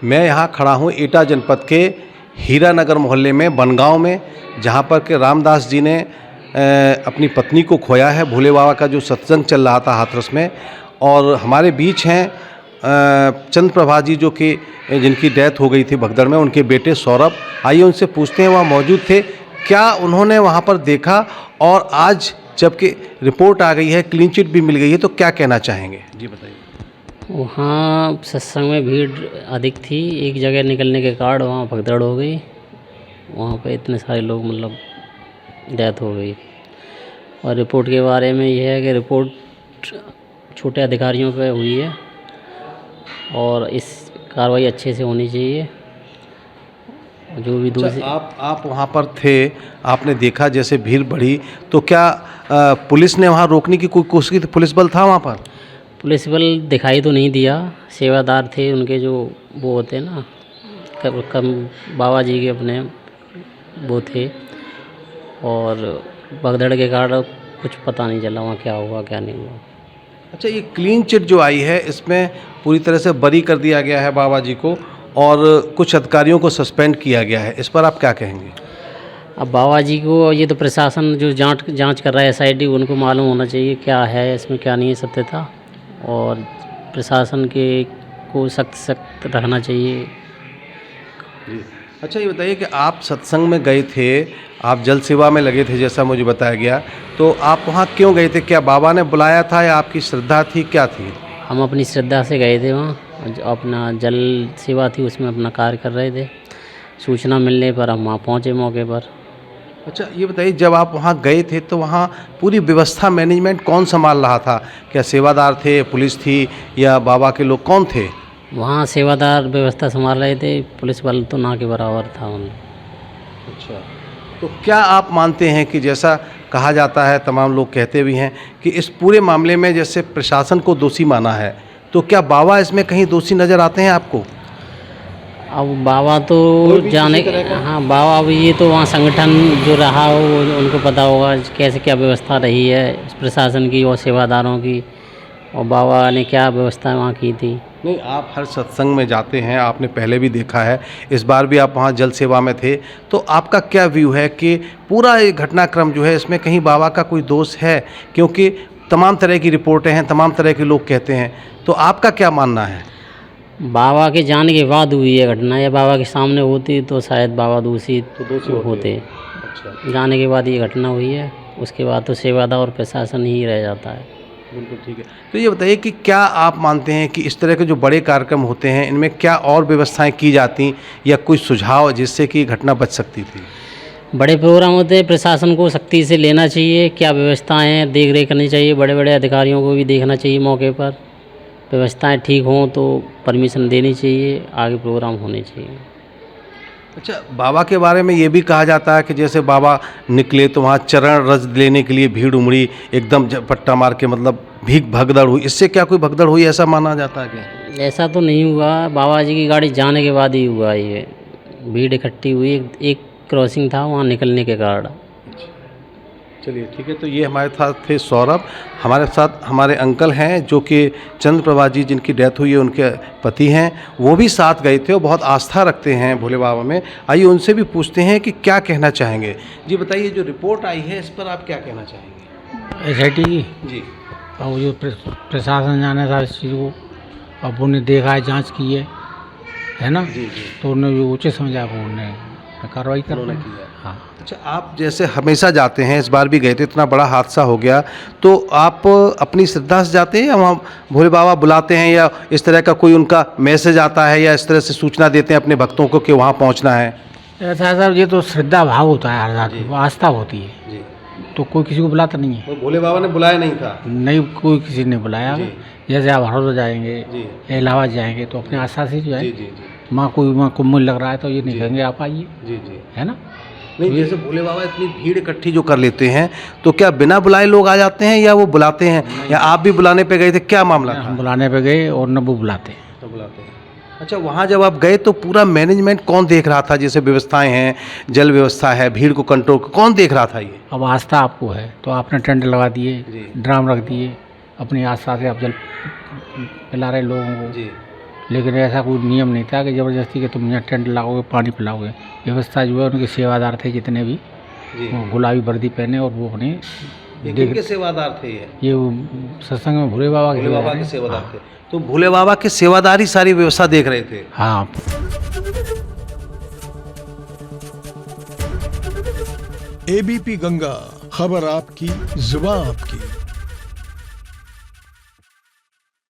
मैं यहाँ खड़ा हूँ एटा जनपद के हीरानगर मोहल्ले में बनगांव में, जहाँ पर के रामदास जी ने अपनी पत्नी को खोया है। भोले बाबा का जो सत्संग चल रहा था हाथरस में, और हमारे बीच हैं चंद्र प्रभा जी जो कि जिनकी डेथ हो गई थी भगदड़ में, उनके बेटे सौरभ। आइए उनसे पूछते हैं, वहाँ मौजूद थे, क्या उन्होंने वहाँ पर देखा, और आज जबकि रिपोर्ट आ गई है, क्लीन चिट भी मिल गई है, तो क्या कहना चाहेंगे? जी बताइए। वहाँ सत्संग में भीड़ अधिक थी, एक जगह निकलने के कारण वहाँ भगदड़ हो गई। वहाँ पे इतने सारे लोग मतलब डेथ हो गई। और रिपोर्ट के बारे में यह है कि रिपोर्ट छोटे अधिकारियों पे हुई है और इस कार्रवाई अच्छे से होनी चाहिए। जो भी दोषी। आप वहाँ पर थे, आपने देखा जैसे भीड़ बढ़ी, तो क्या पुलिस ने वहाँ रोकने की कोई कोशिश की थी? पुलिस बल था वहाँ पर? पुलिस बल दिखाई तो नहीं दिया, सेवादार थे उनके जो वो होते हैं ना, कम बाबा जी के अपने वो थे, और भगदड़ के कारण कुछ पता नहीं चला वहाँ क्या हुआ क्या नहीं हुआ। अच्छा, ये क्लीन चिट जो आई है, इसमें पूरी तरह से बरी कर दिया गया है बाबा जी को, और कुछ अधिकारियों को सस्पेंड किया गया है, इस पर आप क्या कहेंगे? अब बाबा जी को ये तो प्रशासन जो जांच कर रहा है, SIT, उनको मालूम होना चाहिए क्या है इसमें क्या नहीं है सत्यता, और प्रशासन के को सख्त रखना चाहिए। अच्छा, ये बताइए कि आप सत्संग में गए थे, आप जल सेवा में लगे थे जैसा मुझे बताया गया, तो आप वहाँ क्यों गए थे? क्या बाबा ने बुलाया था या आपकी श्रद्धा थी, क्या थी? हम अपनी श्रद्धा से गए थे वहाँ, अपना जल सेवा थी उसमें अपना कार्य कर रहे थे। सूचना मिलने पर हम वहाँ पहुँचे मौके पर। अच्छा, ये बताइए, जब आप वहाँ गए थे तो वहाँ पूरी व्यवस्था मैनेजमेंट कौन संभाल रहा था? क्या सेवादार थे, पुलिस थी, या बाबा के लोग कौन थे? वहाँ सेवादार व्यवस्था संभाल रहे थे, पुलिस बल तो ना के बराबर था उन। अच्छा, तो क्या आप मानते हैं कि जैसा कहा जाता है, तमाम लोग कहते भी हैं कि इस पूरे मामले में जैसे प्रशासन को दोषी माना है, तो क्या बाबा इसमें कहीं दोषी नज़र आते हैं आपको? अब बाबा तो जाने, हाँ बाबा, अब ये तो वहाँ संगठन जो रहा हो उनको पता होगा कैसे क्या व्यवस्था रही है प्रशासन की और सेवादारों की, और बाबा ने क्या व्यवस्था वहाँ की थी। नहीं, आप हर सत्संग में जाते हैं, आपने पहले भी देखा है, इस बार भी आप वहाँ जल सेवा में थे, तो आपका क्या व्यू है कि पूरा ये घटनाक्रम जो है, इसमें कहीं बाबा का कोई दोष है? क्योंकि तमाम तरह की रिपोर्टें हैं, तमाम तरह के लोग कहते हैं, तो आपका क्या मानना है? बाबा के जाने के बाद हुई है घटना, या बाबा के सामने होती तो शायद बाबा दोषी होते। अच्छा, जाने के बाद ये घटना हुई है, उसके बाद तो सेवादार और प्रशासन ही रह जाता है। बिल्कुल ठीक है। तो ये बताइए कि क्या आप मानते हैं कि इस तरह के जो बड़े कार्यक्रम होते हैं, इनमें क्या और व्यवस्थाएं की जाती, या कोई सुझाव जिससे कि घटना बच सकती थी? बड़े प्रोग्राम होते हैं, प्रशासन को सख्ती से लेना चाहिए, क्या व्यवस्थाएं हैं देख रेख करनी चाहिए, बड़े बड़े अधिकारियों को भी देखना चाहिए मौके पर, व्यवस्थाएं ठीक हों तो परमिशन देनी चाहिए, आगे प्रोग्राम होने चाहिए। अच्छा, बाबा के बारे में ये भी कहा जाता है कि जैसे बाबा निकले तो वहाँ चरण रज लेने के लिए भीड़ उमड़ी, एकदम पट्टा मार के, मतलब भगदड़ हुई, इससे क्या कोई भगदड़ हुई, ऐसा माना जाता है क्या? ऐसा तो नहीं हुआ, बाबा जी की गाड़ी जाने के बाद ही हुआ ये, भीड़ इकट्ठी हुई, एक क्रॉसिंग था वहाँ निकलने के कारण। चलिए ठीक है। तो ये हमारे साथ थे सौरभ, हमारे साथ हमारे अंकल हैं जो कि चंद्र प्रभा जी जिनकी डेथ हुई है, उनके पति हैं, वो भी साथ गए थे और बहुत आस्था रखते हैं भोले बाबा में। आइए उनसे भी पूछते हैं कि क्या कहना चाहेंगे। जी बताइए, जो रिपोर्ट आई है इस पर आप क्या कहना चाहेंगे? SIT की जी, और जो प्रशासन जाना था इस चीज़ को, अब उन्हें देखा है, जांच की है ना, जी जी, तो उन्हें जो उचित समझा उन्होंने कार्रवाई कर उन्होंने किया। हाँ। अच्छा, आप जैसे हमेशा जाते हैं, इस बार भी गए थे, इतना बड़ा हादसा हो गया, तो आप अपनी श्रद्धा से जाते हैं या वहाँ भोले बाबा बुलाते हैं, या इस तरह का कोई उनका मैसेज आता है, या इस तरह से सूचना देते हैं अपने भक्तों को कि वहाँ पहुँचना है? ऐसा साहब, ये तो श्रद्धा भाव होता है हर आदमी को, आस्था होती है, जी, तो कोई किसी को बुलाता नहीं है। तो भोले बाबा ने बुलाया नहीं था? नहीं, कोई किसी ने बुलाया। जी। जैसे आप हरदोई जाएंगे, जी इलाहाबाद जाएंगे, तो अपने आस्था से जो है, जी जी जी माँ कुंभ लग रहा है तो ये नहीं कहेंगे आप आइए, जी जी। है ना। नहीं, जैसे भोले बाबा इतनी भीड़ इकट्ठी जो कर लेते हैं, तो क्या बिना बुलाए लोग आ जाते हैं, या वो बुलाते हैं, या आप भी बुलाने पे गए थे, क्या मामला था? हम बुलाने पे गए और न वो बुलाते। तो बुलाते हैं। अच्छा, वहाँ जब आप गए तो पूरा मैनेजमेंट कौन देख रहा था? जैसे व्यवस्थाएं हैं, जल व्यवस्था है, भीड़ को कंट्रोल कौन देख रहा था? ये अब आस्था आपको है तो आपने टेंट लगा दिए, जी। ड्राम रख दिए, अपनी आस्था से आप जल पिला रहे लोगों को, जी, लेकिन ऐसा कोई नियम नहीं था कि ज़बरदस्ती कि तुम यहाँ टेंट लगाओगे, पानी पिलाओगे। व्यवस्था जो है उनके सेवादार थे जितने भी, जी। वो गुलाबी वर्दी पहने और वो अपने ये किनके सेवादार थे ये वो सत्संग में भोले बाबा के भोले बाबा के सेवादार सेवादार थे। तो भोले बाबा के सेवादारी सारी व्यवस्था देख रहे थे। हाँ। एबीपी गंगा, खबर आपकी, जुबान आपकी।